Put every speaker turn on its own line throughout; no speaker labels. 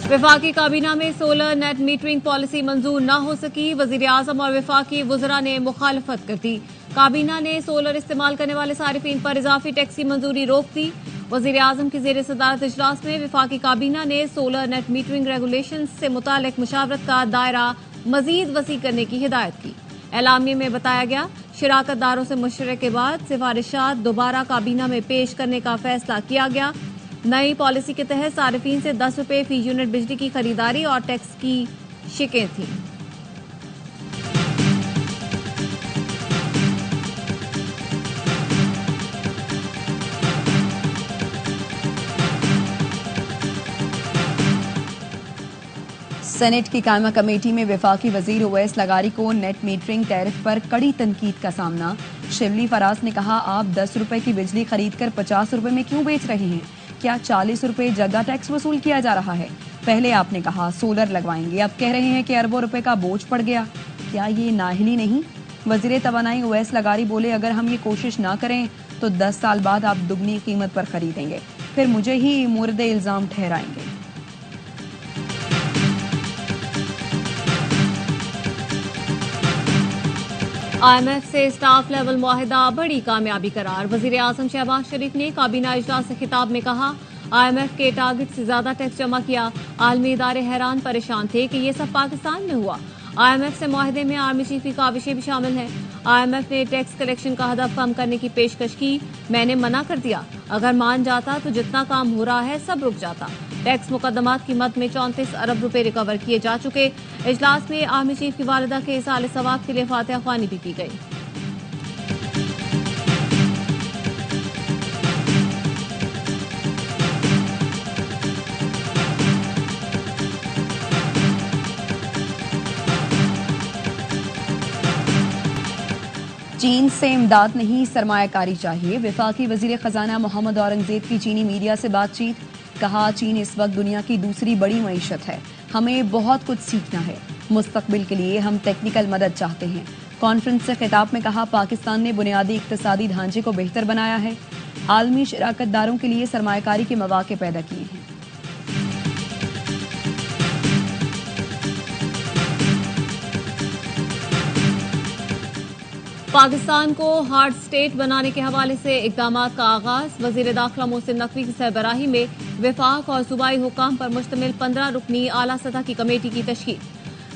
वफाकी काबीना में सोलर नेट मीटरिंग पॉलिसी मंजूर न हो सकी। वजीर आजम और वफाकी वुज़रा ने मुखालफत कर दी। काबीना ने सोलर इस्तेमाल करने वाले सारिफीन पर इजाफी टैक्स की मंजूरी रोक दी। वजीर आजम की जेर सदारत इजलास में वफाकी काबीना ने सोलर नेट मीटरिंग रेगुलेशन से मुतालिक मुशावरत का दायरा मजीद वसी करने की हिदायत की। एलामिया में बताया गया, शिराकतदारों से मशवरे के बाद सिफारिशात दोबारा काबीना में पेश करने का फैसला किया गया। नई पॉलिसी के तहत सारिफीन से 10 रुपये फी यूनिट बिजली की खरीदारी और टैक्स की शिकें थीं।
सेनेट की कायमा कमेटी में वफाकी वजीर ओवैस लगारी को नेट मीटरिंग टैरिफ पर कड़ी तनकीद का सामना। शिवली फराज ने कहा, आप 10 रुपए की बिजली खरीद कर 50 रुपए में क्यों बेच रहे हैं? क्या 40 रुपए जगह टैक्स वसूल किया जा रहा है? पहले आपने कहा सोलर लगवाएंगे, अब कह रहे हैं कि अरबों रुपए का बोझ पड़ गया। क्या ये नाअहली नहीं? वजीर तवानाई ओवैस लगारी बोले, अगर हम ये कोशिश ना करें तो 10 साल बाद आप दुगनी कीमत पर खरीदेंगे, फिर मुझे ही मुर्द इल्जाम ठहराएंगे।
IMF से स्टाफ लेवल मुआहिदा बड़ी कामयाबी करार। वजीर आजम शहबाज शरीफ ने काबीना इजलास से खिताब में कहा, IMF के टारगेट से ज्यादा टैक्स जमा किया। आलमी इदारे हैरान परेशान थे कि ये सब पाकिस्तान में हुआ। IMF से मुआहिदे में आर्मी चीफ की काविशें भी शामिल हैं। IMF ने टैक्स कलेक्शन का हदफ कम करने की पेशकश की, मैंने मना कर दिया। अगर मान जाता तो जितना काम हो रहा है सब रुक जाता। टैक्स मुकदमात की मद में 34 अरब रुपए रिकवर किए जा चुके। इजलास में आर्मी चीफ की वालिदा के इसाले सवाब के लिए फातिहा ख्वानी भी की गई।
चीन से इमदाद नहीं, सरमायाकारी चाहिए। वफाकी वजीर खजाना मोहम्मद औरंगजेब की चीनी मीडिया से बातचीत। कहा, चीन इस वक्त दुनिया की दूसरी बड़ी मईशत है, हमें बहुत कुछ सीखना है। मुस्तकबिल के लिए हम टेक्निकल मदद चाहते हैं। कॉन्फ्रेंस से खिताब में कहा, पाकिस्तान ने बुनियादी इक्तसादी ढांचे को बेहतर बनाया है, आलमी शराकतदारों के लिए सरमायाकारी के मौके पैदा किए हैं।
पाकिस्तान को हार्ड स्टेट बनाने के हवाले से इकदामात का आगाज। वजीर दाखिला मोहसिन नकवी की सरबराही में वफाक और सूबाई हुकाम पर मुश्तमिल 15 रुकनी आला सतह की कमेटी की तश्कील।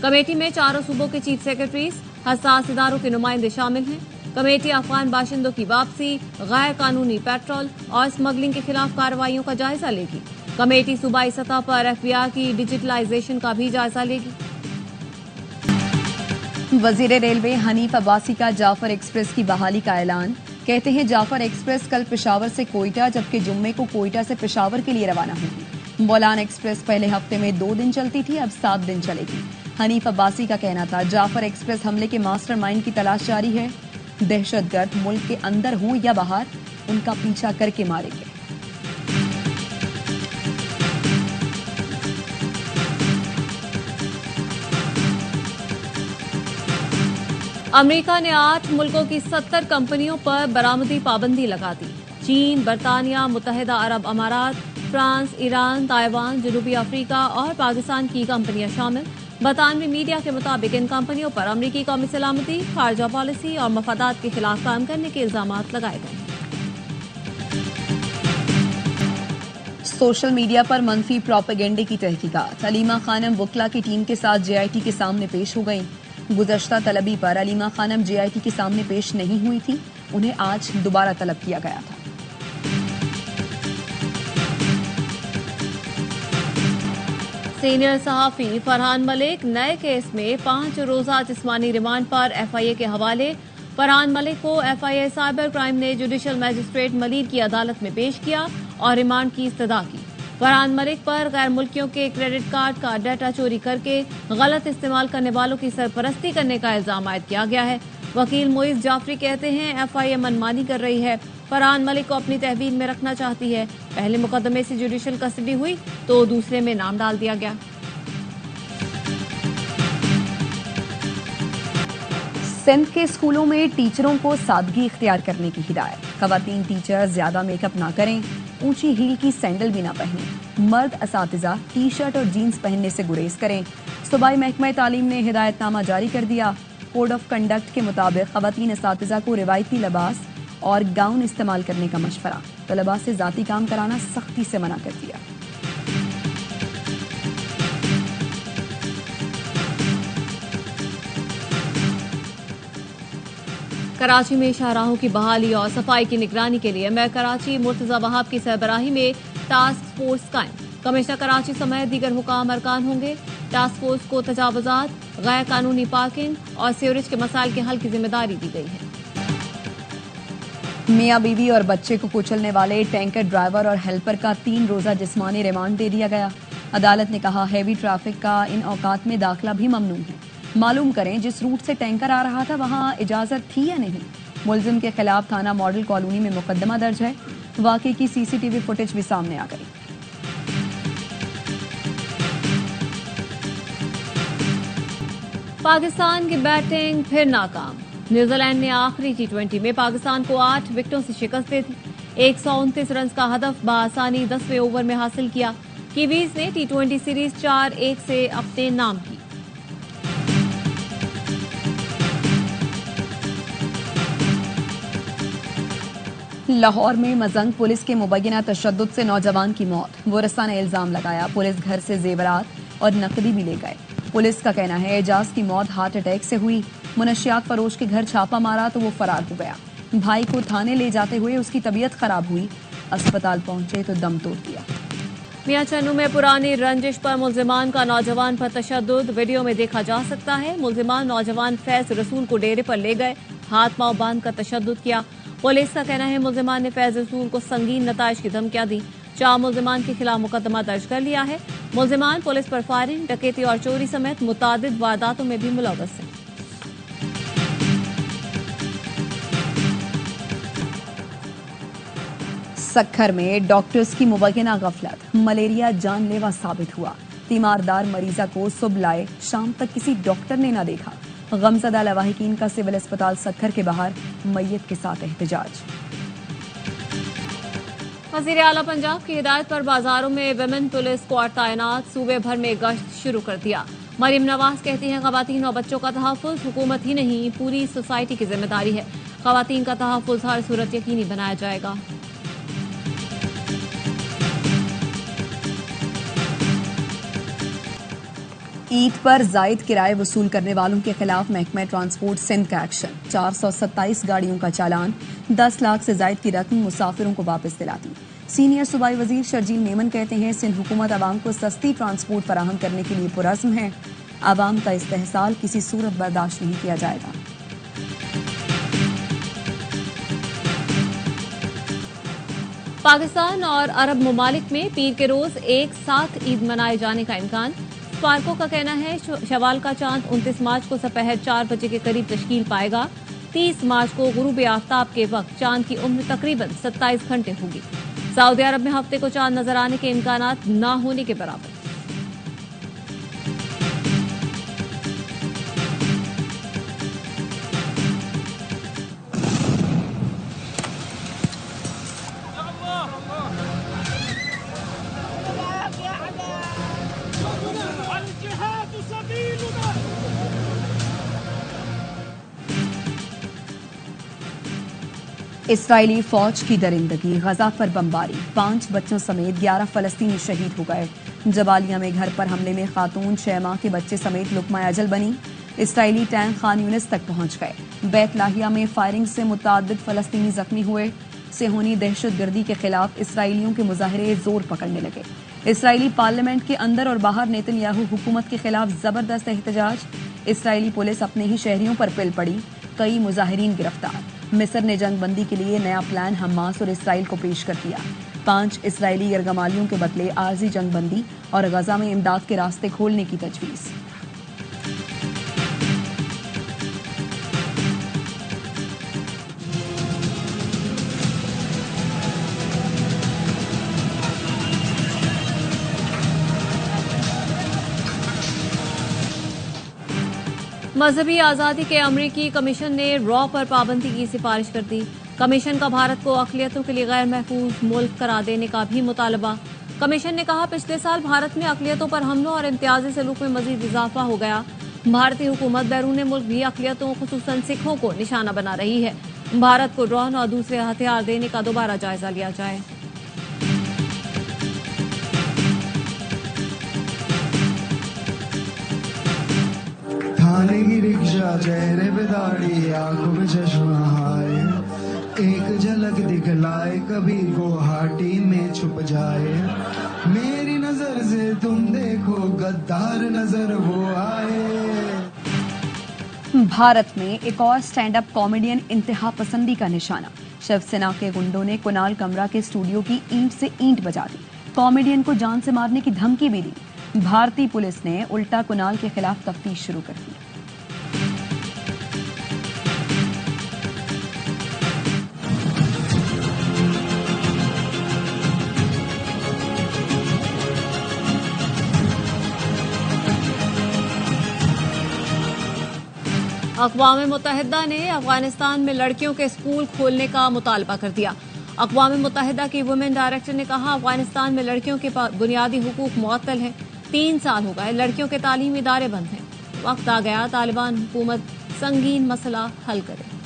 कमेटी में चारों सूबों के चीफ सेक्रेटरीज, हसास इदारों के नुमाइंदे शामिल हैं। कमेटी अफगान बाशिंदों की वापसी, गैर कानूनी पेट्रोल और स्मगलिंग के खिलाफ कार्रवाइयों का जायजा लेगी। कमेटी सूबाई सतह पर FBI की डिजिटलाइजेशन का भी जायजा लेगी।
वजीर रेलवे हनीफ अब्बासी का जाफर एक्सप्रेस की बहाली का ऐलान। कहते हैं, जाफर एक्सप्रेस कल पेशावर से कोयटा जबकि जुम्मे को कोयटा से पेशावर के लिए रवाना होगी। बोलान एक्सप्रेस पहले हफ्ते में 2 दिन चलती थी, अब 7 दिन चलेगी। हनीफ अब्बासी का कहना था, जाफर एक्सप्रेस हमले के मास्टरमाइंड की तलाश जारी है। दहशतगर्द मुल्क के अंदर हों या बाहर, उनका पीछा करके मारेंगे।
अमेरिका ने 8 मुल्कों की 70 कंपनियों पर बरामदी पाबंदी लगा दी। चीन, बरतानिया, मुत्तहिदा अरब अमारात, फ्रांस, ईरान, ताइवान, जनूबी अफ्रीका और पाकिस्तान की कंपनियां शामिल। बरतानवी मीडिया के मुताबिक इन कंपनियों पर अमरीकी कौमी सलामती, खारजा पॉलिसी और मफादात के खिलाफ काम करने के इल्जामात लगाए गए।
सोशल मीडिया पर मनफी प्रोपेगेंडे की तहकीकात। अलीमा खानम वकला की टीम के साथ JIT के सामने पेश हो गई। गुज़श्ता तलबी पर अलीमा खानम JIT के सामने पेश नहीं हुई थी, उन्हें आज दोबारा तलब किया गया था।
सीनियर सहाफी फरहान मलिक नए केस में 5 रोजा जिस्मानी रिमांड पर FIA के हवाले। फरहान मलिक को FIA साइबर क्राइम ने जुडिशल मजिस्ट्रेट मलीर की अदालत में पेश किया और रिमांड की इस्तदा की। फरहान मलिक पर गैर मुल्कियों के क्रेडिट कार्ड का डाटा चोरी करके गलत इस्तेमाल करने वालों की सरपरस्ती करने का इल्जाम आयद किया गया है। वकील मोइज जाफरी कहते हैं, FIA मनमानी कर रही है, फरहान मलिक को अपनी तहवील में रखना चाहती है। पहले मुकदमे से जुडिशल कस्टडी हुई तो दूसरे में नाम डाल दिया गया।
सिंध के स्कूलों में टीचरों को सादगी इख्तियार करने की हिदायत। खवातीन टीचर ज्यादा मेकअप ना करें, ऊंची हील की सैंडल भी ना पहने। मर्द असातिज़ा टी शर्ट और जीन्स पहनने से गुरेज करें। सूबाई महकमा तालीम ने हिदायतनामा जारी कर दिया। कोड ऑफ कंडक्ट के मुताबिक खवातीन असातिज़ा को रिवायती लिबास और गाउन इस्तेमाल करने का मशवरा। तलबा से जाती काम कराना सख्ती से मना कर दिया।
कराची में शाहराहों की बहाली और सफाई की निगरानी के लिए मैं कराची मुर्तजा वहाब की सरबराही में टास्क फोर्स कायम। कमिश्नर कराची समेत दीगर हुकाम अरकान होंगे। टास्क फोर्स को तजावुजात, गैर कानूनी पार्किंग और सीवरेज के मसाइल के हल की जिम्मेदारी दी गई है।
मियां बीवी और बच्चे को कुचलने वाले टैंकर ड्राइवर और हेल्पर का 3 रोजा जिस्मानी रिमांड दे दिया गया। अदालत ने कहा हैवी ट्रैफिक का इन औकात में दाखिला भी ममनू है। मालूम करें जिस रूट से टैंकर आ रहा था वहां इजाजत थी या नहीं। मुलजिम के खिलाफ थाना मॉडल कॉलोनी में मुकदमा दर्ज है। वाकई की सीसीटीवी फुटेज भी सामने आ गई।
पाकिस्तान की बैटिंग फिर नाकाम। न्यूजीलैंड ने आखिरी T20 में पाकिस्तान को 8 विकेटों से शिकस्त दे दी। 129 रन का हदफ बआसानी 10वें ओवर में हासिल किया। कीवीज ने T20 सीरीज 4-1 से अपने नाम की।
लाहौर में मजंग पुलिस के मुबैना तशद्दुद से नौजवान की मौत। वरसा ने इल्जाम लगाया पुलिस घर से जेवरात और नकदी भी ले गए। पुलिस का कहना है एजाज की मौत हार्ट अटैक से हुई। मुनशियात फरोश के घर छापा मारा तो वो फरार हो गया। भाई को थाने ले जाते हुए उसकी तबीयत खराब हुई। अस्पताल पहुंचे तो दम तोड़ दिया।
मियां चन्नू में पुरानी रंजिश पर मुल्जिमान का नौजवान पर तशद्दुद वीडियो में देखा जा सकता है। मुल्जिमान नौजवान फैज रसूल को डेरे पर ले गए, हाथ पांव बांध कर तशद्दुद किया। पुलिस का कहना है मुल्जिमान ने फैज रसूल को संगीन नताइज की धमकियां दी। 4 मुल्जिमान के खिलाफ मुकदमा दर्ज कर लिया है। मुल्जिमान पुलिस पर फायरिंग, डकैती और चोरी समेत मुतादिद वारदातों में भी मुलव्वस हैं।
सक्खर में डॉक्टर्स की मुबैना गफलत, मलेरिया जानलेवा साबित हुआ। तीमारदार मरीजा को सुबह लाए, शाम तक किसी डॉक्टर ने ना देखा। गमजदा लवाहिकीन का सिविल अस्पताल सक्खर के बाहर मैयत के साथ एहतजाज।
वज़ीर आला पंजाब की हिदायत पर बाजारों में विमेन पुलिस स्क्वाड तैनात, सूबे भर में गश्त शुरू कर दिया। मरीम नवाज कहती हैं खवातीन और बच्चों का तहफ़्फ़ुज़ हुकूमत ही नहीं पूरी सोसाइटी की जिम्मेदारी है। खवातीन का तहफ़्फ़ुज़ हर सूरत यकीनी बनाया जाएगा।
ईद पर जायद किराए वसूल करने वालों के खिलाफ महकमा ट्रांसपोर्ट सिंध का एक्शन। 427 गाड़ियों का चालान, 10 लाख से जायद की रकम मुसाफिरों को वापस दिलाती। सीनियर सूबाई वजीर शर्जील मेमन कहते हैं सिंध हुकूमत आवाम को सस्ती ट्रांसपोर्ट फराहम करने के लिए पुरज़्म है। आवाम का इस्तेहसाल किसी सूरत बर्दाश्त नहीं किया जाएगा।
पाकिस्तान और अरब ममालिक में पीर के रोज एक साथ ईद मनाए जाने का इम्कान। स्पार्को का कहना है शवाल का चांद 29 मार्च को दोपहर 4 बजे के करीब तश्कील पाएगा। 30 मार्च को गुरूब आफ्ताब के वक्त चांद की उम्र तकरीबन 27 घंटे होगी। सऊदी अरब में हफ्ते को चांद नजर आने के इम्कानात ना होने के बराबर।
इसराइली फौज की दरिंदगी, गजा पर बमबारी, 5 बच्चों समेत 11 फलस्तीनी शहीद हो गए। जबालिया में घर पर हमले में खातून 6 माह के बच्चे समेत लुकमा अजल बनी। इसराइली टैंक खान यूनिस तक पहुंच गए। बैत लाहिया में फायरिंग से मुतादिद फलस्तीनी जख्मी हुए। सेहोनी दहशतगर्दी के खिलाफ इसराइलियों के मुजाहरे जोर पकड़ने लगे। इसराइली पार्लियामेंट के अंदर और बाहर नेतन्याहू हुकूमत के खिलाफ जबरदस्त एहतजाज। इसराइली पुलिस अपने ही शहरियों पर पिल पड़ी, कई मुजाहिरीन गिरफ्तार। मिस्र ने जंगबंदी के लिए नया प्लान हमास और इसराइल को पेश कर दिया। 5 इसराइली यरगमालियों के बदले आर्जी जंगबंदी और गजा में इमदाद के रास्ते खोलने की तजवीज़।
मजहबी आज़ादी के अमरीकी कमीशन ने रॉ पर पाबंदी की सिफारिश कर दी। कमीशन का भारत को अक़लियतों के लिए गैर महफूज मुल्क करार देने का भी मुतालबा। कमीशन ने कहा, पिछले साल भारत में अक़लियतों पर हमलों और इम्तियाजी सलूक में मजीद इजाफा हो गया। भारतीय हुकूमत बैरून मुल्क भी अक़लियतों खुसूसन सिखों को निशाना बना रही है। भारत को ड्रोन और दूसरे हथियार देने का दोबारा जायजा लिया जाए।
थाने की रिक्शा, चेहरे पे दाढ़ी, आंखों में चश्मा है, एक झलक दिखलाए कभी गुवाहाटी में छुप जाए। मेरी नजर से तुम देखो, गद्दार नजर वो आए।
भारत में एक और स्टैंड अप कॉमेडियन इंतहा पसंदी का निशाना। शिवसेना के गुंडों ने कुणाल कमरा के स्टूडियो की ईंट से ईंट बजा दी। कॉमेडियन को जान से मारने की धमकी भी दी। भारतीय पुलिस ने उल्टा कुणाल के खिलाफ तफ्तीश शुरू कर दी।
अक़वाम मुत्तहिदा ने अफगानिस्तान में लड़कियों के स्कूल खोलने का मुतालबा कर दिया। अक़वाम मुत्तहिदा की वुमेन डायरेक्टर ने कहा, अफगानिस्तान में लड़कियों के बुनियादी हुकूक मुअत्तल हैं। 3 साल हो गए लड़कियों के तालीमी इदारे बंद हैं। वक्त आ गया तालिबान हुकूमत संगीन मसला हल करे।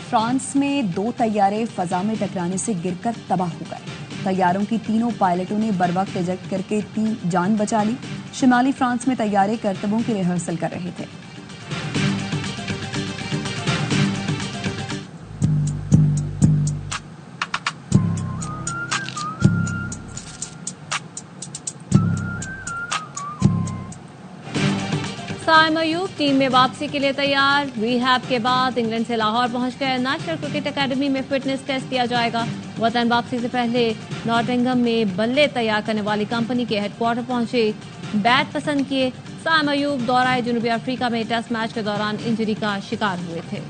फ्रांस में 2 तैयारे फजा में टकराने से गिरकर तबाह हो गए। तैयारों की तीनों पायलटों ने बरवक्त इजेक्ट करके 3 जान बचा ली। शिमाली फ्रांस में तैयारे करतबों की रिहर्सल कर रहे थे।
साइम अयूब टीम में वापसी के लिए तैयार। रिहैब के बाद इंग्लैंड से लाहौर पहुंच गए। नेशनल क्रिकेट एकेडमी में फिटनेस टेस्ट दिया जाएगा। वतन वापसी से पहले नॉटिंघम में बल्ले तैयार करने वाली कंपनी के हेडक्वार्टर पहुंचे। बैट पसंद किए। साइम अयूब दौराए जनूबी अफ्रीका में टेस्ट मैच के दौरान इंजरी का शिकार हुए थे।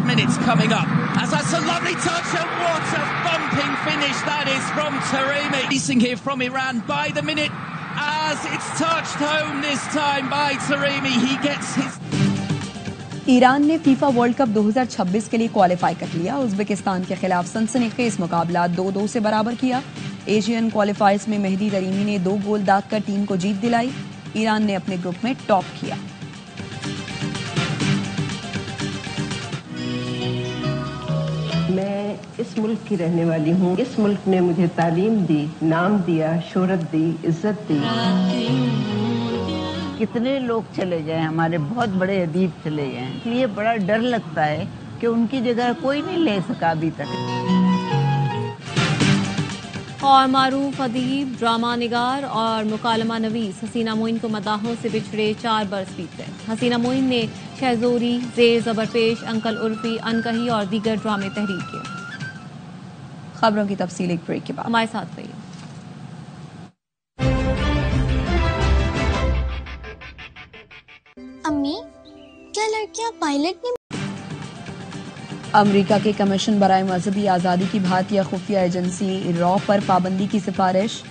Minutes coming up as that's a lovely touch and what a bumping finish that is from Taremi. Racing here from Iran by the minute as it's touched home this time by Taremi. He gets his.
Iran ने FIFA world cup 2026 के लिए qualify कर लिया। Uzbekistan के खिलाफ सनसनीखेज मुकाबला 2-2 से बराबर किया। एशियन क्वालिफायर्स में मेहदी तरीमी ने 2 गोल दागकर टीम को जीत दिलाई। ईरान ने अपने ग्रुप में टॉप किया।
मैं इस मुल्क की रहने वाली हूँ। इस मुल्क ने मुझे तालीम दी, नाम दिया, शोहरत दी, इज्जत दी।
कितने लोग चले जाएं, हमारे बहुत बड़े अदीब चले गए, इसलिए बड़ा डर लगता है कि उनकी जगह कोई नहीं ले सका अभी तक।
और मारूफ अदीब, ड्रामा निगार और मुकालमा नवीस हसीना मोइन को मदाहों से बिछड़े 4 बरस बीत गए। हसीना मोइन ने शहजोरी, जेर ज़बरपेश, अंकल उर्फी, अनकही और दीगर ड्रामे तहरीर किए।
खबरों की तफसील एक ब्रेक के बाद।
हमारे साथ रहिए।
अम्मी, क्या लड़कियां पायलट नहीं?
अमेरिका के कमीशन बराए मजहबी आज़ादी की भारतीय खुफिया एजेंसी रॉ पर पाबंदी की सिफारिश।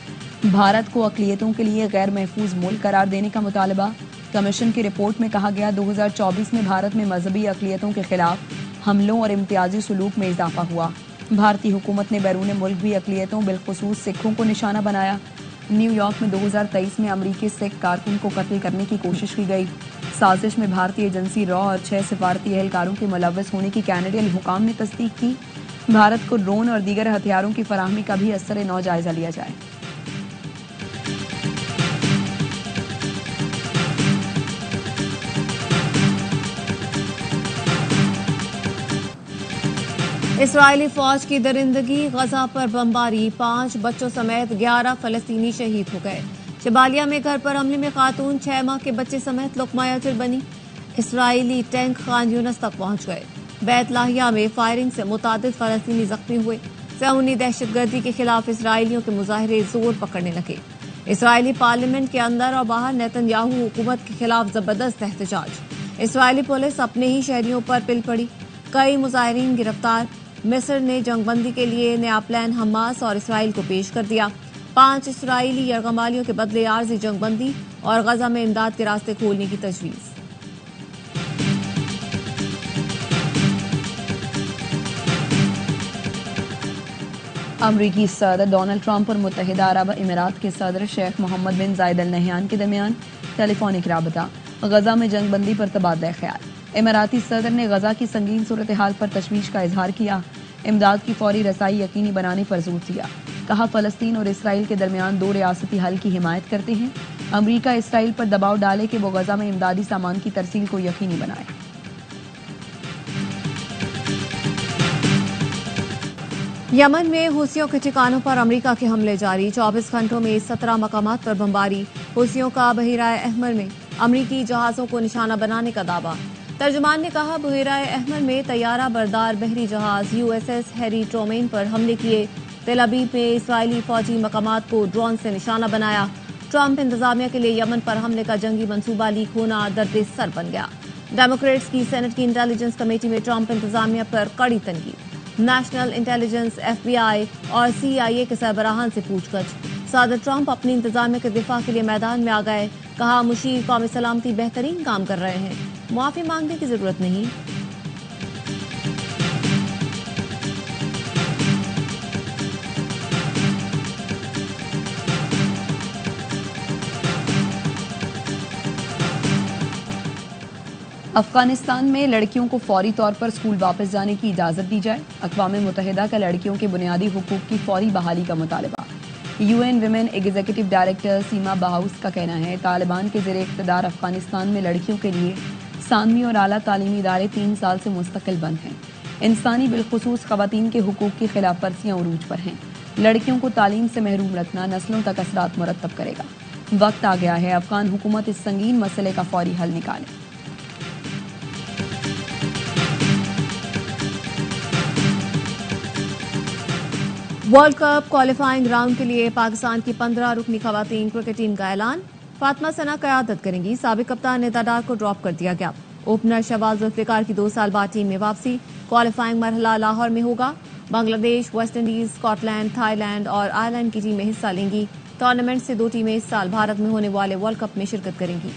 भारत को अक़लियतों के लिए गैर महफूज मुल्क करार देने का मुतालबा। कमीशन की रिपोर्ट में कहा गया 2024 में भारत में मजहबी अक़लियतों के खिलाफ हमलों और इम्तियाजी सलूक में इजाफा हुआ। भारतीय हुकूमत ने बैरून मुल्क भी अक़लियतों बिलखुसूस सिखों को निशाना बनाया। न्यूयॉर्क में 2023 में अमरीकी सिख कारकुन को कत्ल करने की कोशिश की गई। साजिश में भारतीय एजेंसी रॉ और 6 सिफारती एहलकारों के मुलव्वस होने की कैनेडियन हुकाम ने तस्दीक की। भारत को ड्रोन और दीगर हथियारों की फराहमी का भी असर नौ जायजा लिया जाए।
इसराइली फौज की दरिंदगी, गजा पर बमबारी, 5 बच्चों समेत 11 फलस्तीनी शहीद हो गए। शबालिया में घर पर हमले में खातून 6 माह के बच्चे समेत लुक़मा अजर बनी। इसराइली टैंक खान यूनस तक पहुंच गए। बैत लाहिया में फायरिंग से मुतादिद फलस्तीनी जख्मी हुए। सहूनी दहशतगर्दी के खिलाफ इसराइलियों के मुजाहरे जोर पकड़ने लगे। इसराइली पार्लियामेंट के अंदर और बाहर नेतन्याहू हुकूमत के खिलाफ जबरदस्त एहतजाज। इसराइली पुलिस अपने ही शहरियों पर पिल पड़ी, कई मुजाहिरीन गिरफ्तार। मिस्र ने जंगबंदी के लिए नया प्लान हमास और इसराइल को पेश कर दिया। 5 इसराइली यरगमालियों के बदले आर्जी जंगबंदी और गजा में इमदाद के रास्ते खोलने की तजवीज।
अमरीकी सदर डोनाल्ड ट्रंप और मुत्तहिदा अरब अमीरात के सदर शेख मोहम्मद बिन जायद अल नहयान के दरमियान टेलीफोनिक राबता। गजा में जंगबंदी पर तबादला ख्याल। इमाराती सदर ने गजा की संगीन सूरत हाल पर तशवीश का इजहार किया। इमदाद की फौरी रसाई यकीनी बनाने पर जोर दिया। कहा, फलस्तीन और इसराइल के दरमियान 2 रियासती हल की हिमायत करते हैं। अमरीका इसराइल पर दबाव डाले कि वो गजा में इमदादी सामान की तरसील को यकीनी बनाए।
यमन में हुसियों के ठिकानों पर अमेरिका के हमले जारी। 24 घंटों में 17 मकामात पर बमबारी। हुसियों का बहिराए अहमर में अमरीकी जहाजों को निशाना बनाने का दावा। तर्जुमान ने कहा, बहिराए अहमर में तैयारा बरदार बहरी जहाज USS हैरी ट्रूमैन पर हमले किए। तेल अवीव में इसराइली फौजी मकामात को ड्रोन से निशाना बनाया। ट्रंप इंतजामिया के लिए यमन पर हमले का जंगी मंसूबा लीक होना दर्द सर बन गया। डेमोक्रेट्स की सेनेट की इंटेलिजेंस कमेटी में ट्रंप इंतजामिया पर कड़ी तनकीद। नेशनल इंटेलिजेंस, FBI और CIA के सरबराहान से पूछताछ। सदर ट्रंप अपनी इंतजामिया के दिफा के लिए मैदान में आ गए। कहा, मुशीर कौमी सलामती बेहतरीन काम कर रहे हैं, मुआफी मांगने की जरूरत नहीं।
अफगानिस्तान में लड़कियों को फौरी तौर पर स्कूल वापस जाने की इजाज़त दी जाए। अक़वाम मुत्तहिदा का लड़कियों के बुनियादी हुकूक की फौरी बहाली का मुतालबा। UN विमेन एग्जीक्यूटिव डायरेक्टर सीमा बहाउस का कहना है, तालिबान के ज़ेरे इक़्तिदार अफगानिस्तान में लड़कियों के लिए सानवी और आला तालीमी इदारे 3 साल से मुस्तकिल बंद हैं। इंसानी बिलखुसूस ख़वातीन के हुकूक की खिलाफ वर्जियाँ उरूज पर हैं। लड़कियों को तालीम से महरूम रखना नस्लों तक असरात मुरतब करेगा। वक्त आ गया है अफगान हुकूमत इस संगीन मसले का फौरी हल निकाले।
वर्ल्ड कप क्वालिफाइंग राउंड के लिए पाकिस्तान की 15 रुकनी खवातीन क्रिकेट टीम का ऐलान। फातिमा सना क़यादत करेंगी। साबिक कप्तान निदा डार को ड्रॉप कर दिया गया। ओपनर शहबाज जुल्फ़िकार की 2 साल बाद टीम में वापसी। क्वालिफाइंग मरहला लाहौर में होगा। Bangladesh, West Indies, Scotland, Thailand और आयरलैंड की टीमें हिस्सा लेंगी। टूर्नामेंट से 2 टीमें इस साल भारत में होने वाले वर्ल्ड कप में शिरकत करेंगी।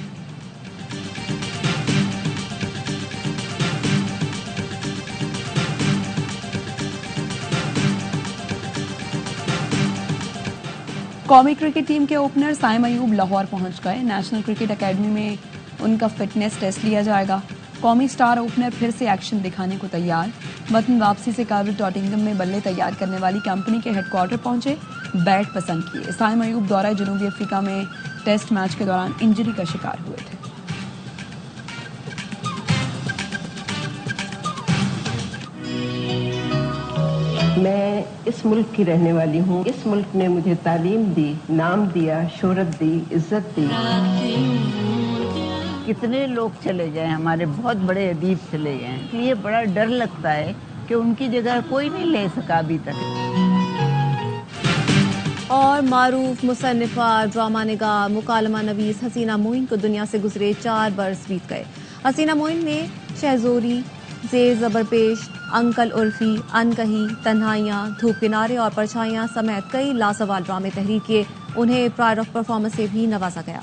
कौमी क्रिकेट टीम के ओपनर साइम अयूब लाहौर पहुंच गए। नेशनल क्रिकेट एकेडमी में उनका फिटनेस टेस्ट लिया जाएगा। कौमी स्टार ओपनर फिर से एक्शन दिखाने को तैयार। वतन वापसी से काबिल टॉटिंगम में बल्ले तैयार करने वाली कंपनी के हेडक्वार्टर पहुंचे, बैट पसंद किए। साइम अयूब दौरा जनूबी अफ्रीका में टेस्ट मैच के दौरान इंजरी का शिकार हुए थे।
मैं इस मुल्क की रहने वाली हूँ। इस मुल्क ने मुझे तालीम दी, नाम दिया, शोहरत दी, इज्जत दी।
कितने लोग चले गए, हमारे बहुत बड़े अदीब चले गए हैं। ये बड़ा डर लगता है कि उनकी जगह कोई नहीं ले सका अभी तक।
और मारूफ मुसन्निफा, ड्रामा निगार, मुकालमा नवीस हसीना मोइन को दुनिया से गुजरे 4 बरस बीत गए। हसीना मोइन ने शहजोरी, ज़ेर ज़बरपेश, अंकल उर्फी, अनकही, तन्हाइयाँ, धूप किनारे और परछाइयाँ समेत कई लासवाल ड्रामे तहरीर किए। उन्हें प्राइड ऑफ परफॉर्मेंस से भी नवाजा गया।